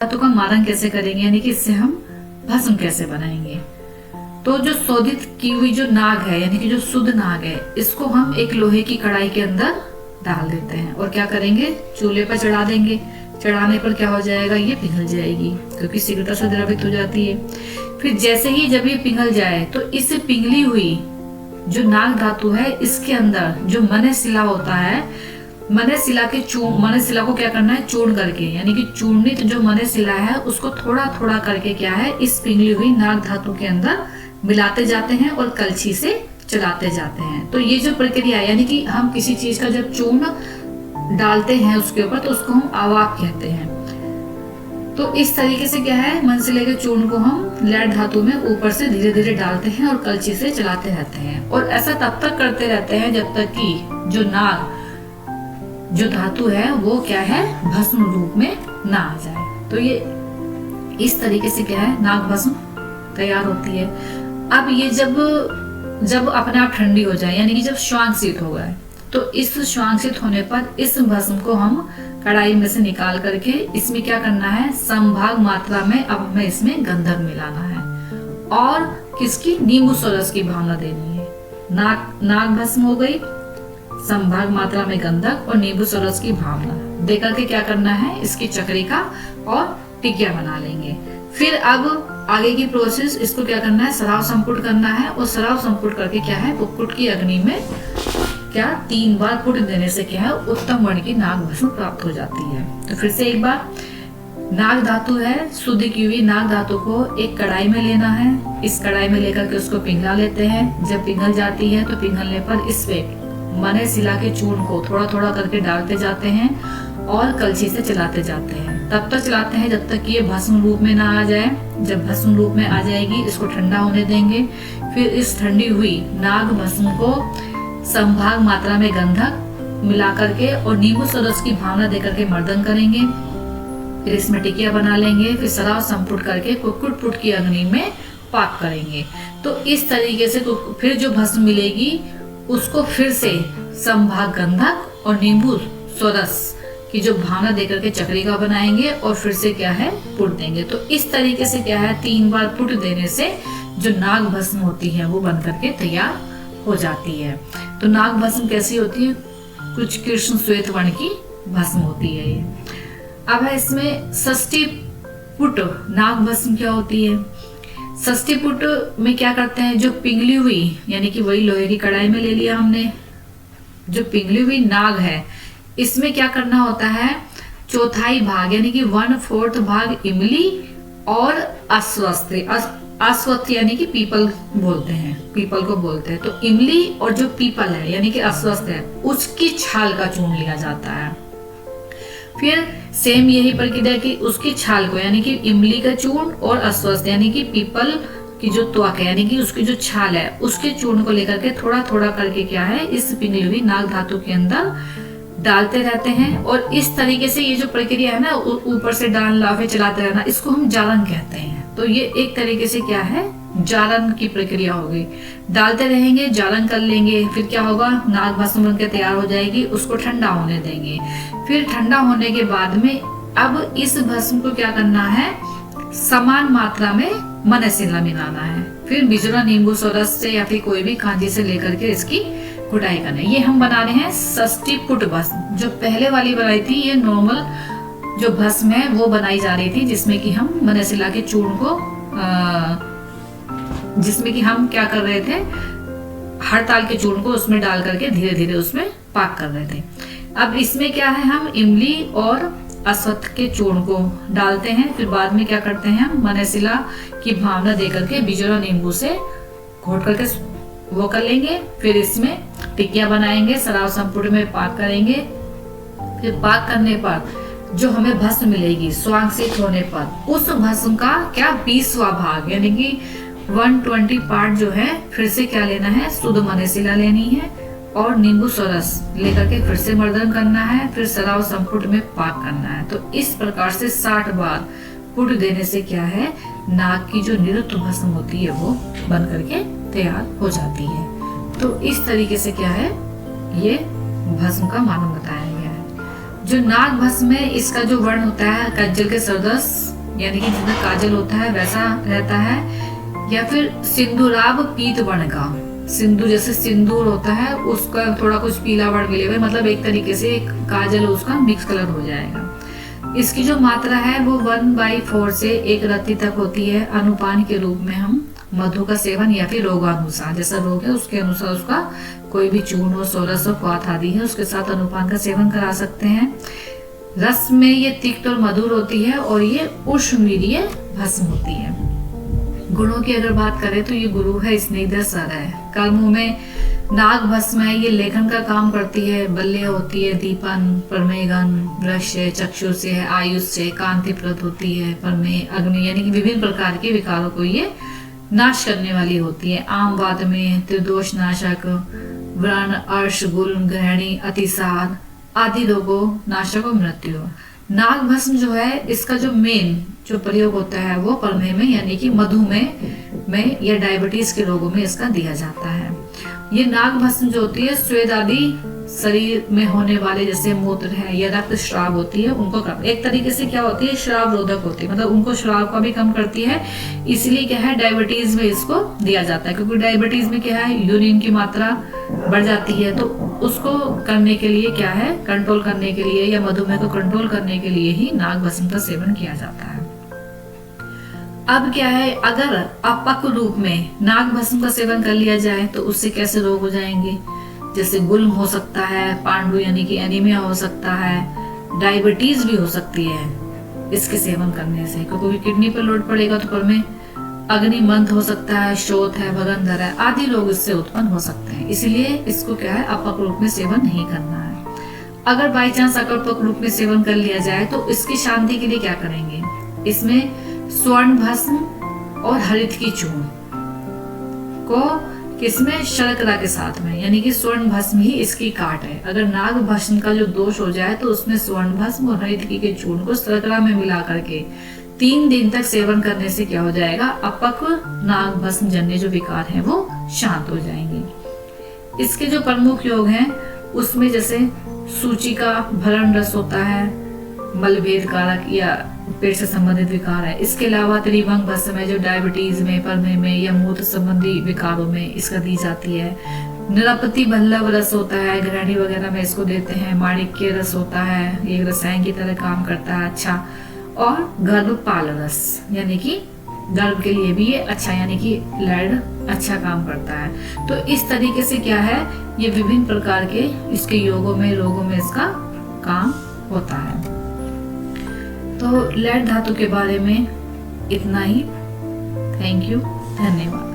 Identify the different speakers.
Speaker 1: धातु का मारण कैसे करेंगे, यानी कि इससे हम भस्म कैसे बनाएंगे। तो जो शोधित की हुई जो नाग है, यानी कि जो शुद्ध नाग है, इसको हम एक लोहे की कढ़ाई के अंदर डाल देते हैं और क्या करेंगे, चूल्हे पर चढ़ा देंगे। चढ़ाने पर क्या हो जाएगा, ये पिघल जाएगी क्योंकि शीघ्रता से द्रवित हो जाती है। फिर जैसे ही जब ये पिघल जाए तो इस पिघली हुई जो नाग धातु है, इसके अंदर जो मने शिला होता है, मने शिला को क्या करना है, चूर्ण करके, यानी कि चूर्णित जो मने शिला है उसको थोड़ा थोड़ा करके क्या है, इस पिघली हुई नाग धातु के अंदर मिलाते जाते हैं और कलछी से चलाते जाते हैं। तो ये जो प्रक्रिया है, यानी कि हम किसी चीज का जब चूर्ण डालते हैं उसके ऊपर तो उसको हम आवाक कहते हैं। तो इस तरीके से क्या है, मन से लेकर चूर्ण को हम लैड धातु में ऊपर से धीरे धीरे डालते हैं और कलछी से चलाते रहते हैं। और ऐसा तब तक करते रहते हैं जब तक कि जो नाग जो धातु है वो क्या है, भस्म रूप में ना आ जाए। तो ये इस तरीके से क्या है, नाग भस्म तैयार होती है। अब ये जब अपने आप ठंडी हो जाए, यानी कि जब श्वांगशीत हो गए, तो इस श्वांगशीत होने पर इस भस्म को हम कढ़ाई में से निकाल करके इसमें क्या करना है, समभाग मात्रा में अब हमें इसमें गंधक मिलाना है और किसकी, नींबू सरस की भावना देनी है। नाग भस्म हो गई, समभाग मात्रा में गंधक और नींबू सरस की भावना देकर के क्या करना है, इसकी चक्रिका और टिकिया बना लेंगे। फिर अब आगे की प्रोसेस, इसको क्या करना है, सराव संपुट करना है और सराव संपुट करके क्या है, कुक्कुट की अग्नि में क्या 3 बार पुट देने से क्या है, उत्तम वर्ण की नाग भस्म प्राप्त हो जाती है। तो फिर से एक बार, नाग धातु है, शुद्ध की हुई नाग धातु को एक कढ़ाई में लेना है। इस कढ़ाई में लेकर के उसको पिघला लेते हैं। जब पिघल जाती है तो पिघलने पर इस पे मने शिला के चूर्ण को थोड़ा थोड़ा करके डालते जाते हैं और कलछी से चलाते जाते हैं। तब तक चलाते हैं जब तक कि ये भस्म रूप में ना आ जाए। जब भस्म रूप में आ जाएगी, इसको ठंडा होने देंगे। फिर इस ठंडी हुई नाग भस्म को समभाग मात्रा में गंधक मिला करके और नींबू सरस की भावना देकर के मर्दन करेंगे। फिर इसमें टिकिया बना लेंगे। फिर सराव संपुट करके कुक्कुट पुट की अग्नि में पाक करेंगे। तो इस तरीके से फिर जो भस्म मिलेगी उसको फिर से समभाग गंधक और नींबू सरस की जो भावना देकर के चक्रिका बनाएंगे और फिर से क्या है, पुट देंगे। तो इस तरीके से क्या है, 3 बार पुट देने से जो नाग भस्म होती है वो बन करके तैयार हो जाती है। तो नाग भस्म कैसी होती है, कुछ कृष्ण श्वेत वर्ण की भस्म होती है ये। अब है इसमें षष्ठी पुट नाग भस्म क्या होती है। षष्ठी पुट में क्या करते हैं, जो पिघली हुई, यानी कि वही लोहे की कढ़ाई में ले लिया हमने, जो पिघली हुई नाग है, इसमें क्या करना होता है, चौथाई भाग यानी कि 1/4 भाग इमली और अश्वत्थ यानी कि पीपल बोलते हैं, पीपल को बोलते हैं। तो इमली और जो पीपल है यानी कि अश्वत्थ है, उसकी छाल का चूर्ण लिया जाता है। फिर सेम यही प्रक्रिया की उसकी छाल को, यानी कि इमली का चूर्ण और अश्वत्थ यानी कि पीपल की जो त्वक है, यानी कि उसकी जो छाल है, उसके चूर्ण को लेकर के थोड़ा थोड़ा करके क्या है, इस पिघली हुई नाग धातु के अंदर डालते रहते हैं। और इस तरीके से ये जो प्रक्रिया है ना, ऊपर से डालना फिर चलाते रहना, इसको हम जालन कहते हैं। तो ये एक तरीके से क्या है, जालन की प्रक्रिया होगी। डालते रहेंगे, जालन कर लेंगे, फिर क्या होगा, नाग भस्म बनकर तैयार हो जाएगी। उसको ठंडा होने देंगे। फिर ठंडा होने के बाद में अब इस भस्म को क्या करना है, समान मात्रा में मने शिला मिलाना है। फिर बिजरा नींबू सरस से या फिर कोई भी खांजी से लेकर के इसकी कुटाई करना है। ये हम बना रहे हैं षष्ठी पुट भस्म। जो पहले वाली बनाई थी, ये नॉर्मल जो भस्म है वो बनाई जा रही थी, जिसमें कि हम मने शिला के चूर्ण को जिसमें कि हम क्या कर रहे थे, हड़ताल के चूर्ण को उसमें डाल करके धीरे धीरे उसमें पाक कर रहे थे। अब इसमें क्या है, हम इमली और अश्वत्थ के चूर्ण को डालते हैं। फिर बाद में क्या करते हैं, हम मने शिला की भावना देकर के बिजोरा नींबू से घोट करके वो कर लेंगे। फिर इसमें टिकिया बनाएंगे, सराव संपुट में पाक करेंगे। फिर पाक करने पर जो हमें भस्म मिलेगी स्वांगशीत होने पर, उस भस्म का क्या 20वां भाग यानी कि 120 पार्ट जो है, फिर से क्या लेना है, शुद्ध मने शिला लेनी है और नींबू सरस लेकर के फिर से मर्दन करना है। फिर सराव संपुट में पाक करना है। तो इस प्रकार से 60 बार पुट देने से क्या है, नाग की जो निरुक्त भस्म होती है वो बन करके तैयार हो जाती है। तो इस तरीके से क्या है, ये भस्म का मानव बताया गया है। जो नाग भस्म में इसका जो वर्ण होता है कज्जल के सदृश, यानी कि जितना काजल होता है वैसा रहता है, या फिर सिंदूराब पीत वर्ण का, सिंदूर जैसे सिंदूर होता है उसका थोड़ा कुछ पीला वर्ण मिलेगा, मतलब एक तरीके से एक काजल उसका मिक्स कलर हो जाएगा। इसकी जो मात्रा है वो 1/4 से 1 रत्ती तक होती है। अनुपान के रूप में हम मधु का सेवन या फिर रोगानुसार, जैसा रोग है उसके अनुसार उसका कोई भी चूर्ण हो, सोरस हो, क्वाथ आदि है उसके साथ अनुपान का सेवन करा सकते हैं। रस में ये तिक्त और मधुर होती है और ये उष्णवीर्य भस्म होती है। गुणों की अगर बात करें तो ये गुरु है, स्निग्ध सर है। कर्मों में नाग भस्म है, ये लेखन का काम करती है, बल्य होती है, दीपन, प्रमेयगन, वृक्ष है, चक्षु से है, आयुष से, कांतिप्रद होती है, प्रमेय, अग्नि, यानी कि विभिन्न प्रकार के विकारों को ये नाश करने वाली होती है। आमवाद में त्रिदोष नाशक, व्रण, अर्श, गुल्म, ग्रहणी, अतिसार आदि रोगों नाशक और मृत्यु। नाग भस्म जो है इसका जो मेन जो प्रयोग होता है वो प्रमेह में यानी कि मधुमेह में या डायबिटीज के रोगों में इसका दिया जाता है। ये नाग भस्म जो होती है स्वेद आदि शरीर में होने वाले जैसे मूत्र है या रक्त श्राव होती है उनको कम, एक तरीके से क्या होती है श्राव रोधक होती है, मतलब उनको श्राव का भी कम करती है। इसलिए क्या है डायबिटीज में इसको दिया जाता है, क्योंकि डायबिटीज में क्या है यूरिन की मात्रा बढ़ जाती है, तो उसको करने के लिए क्या है कंट्रोल करने के लिए या मधुमेह को कंट्रोल करने के लिए ही नाग भस्म का सेवन किया जाता है। अब क्या है अगर अपक्व रूप में नाग भस्म का सेवन कर लिया जाए तो उससे कैसे रोग हो जाएंगे, जैसे गुल्म हो सकता है, पांडु यानी कि एनीमिया हो सकता है, डायबिटीज भी हो सकती है इसके सेवन करने से, क्योंकि किडनी पर लोड पड़ेगा तो पर में अग्निमंद हो सकता है, शोथ है, भगंदर है आदि रोग इससे उत्पन्न हो सकते हैं। इसलिए इसको क्या है अपक्व रूप में सेवन नहीं करना है। अगर बाई चांस अपक्व रूप में सेवन कर लिया जाए तो इसकी शांति के लिए क्या करेंगे, इसमें स्वर्ण भस्म और हरित की चूर्ण को किसमें शर्करा के साथ में, यानी कि स्वर्ण भस्म ही इसकी काट है। अगर नाग भस्म का जो दोष हो जाए तो उसमें स्वर्ण भस्म और हरित की के चूर्ण को शर्करा में मिला करके 3 दिन तक सेवन करने से क्या हो जाएगा अपक्व नाग भस्म जन्य जो विकार हैं वो शांत हो जाएंगे। इसके जो प्रमुख योग हैं उसमें जैसे सूची का भरण रस होता है, मलभेद कारक या पेट से संबंधित विकार है। इसके अलावा त्रिभंग भस्म है जो डायबिटीज में, प्रमेह में या मूत्र संबंधी विकारों में इसका दी जाती है। निरपति बल्लभ रस होता है, ग्रहणी वगैरह में इसको देते हैं। माणिक्य रस होता है, ये रसायन की तरह काम करता है अच्छा। और गर्भपाल रस यानी कि गर्भ के लिए भी ये अच्छा, यानी कि लैड अच्छा काम करता है। तो इस तरीके से क्या है ये विभिन्न प्रकार के इसके योगों में रोगों में इसका काम होता है। तो लेड धातु के बारे में इतना ही। थैंक यू, धन्यवाद।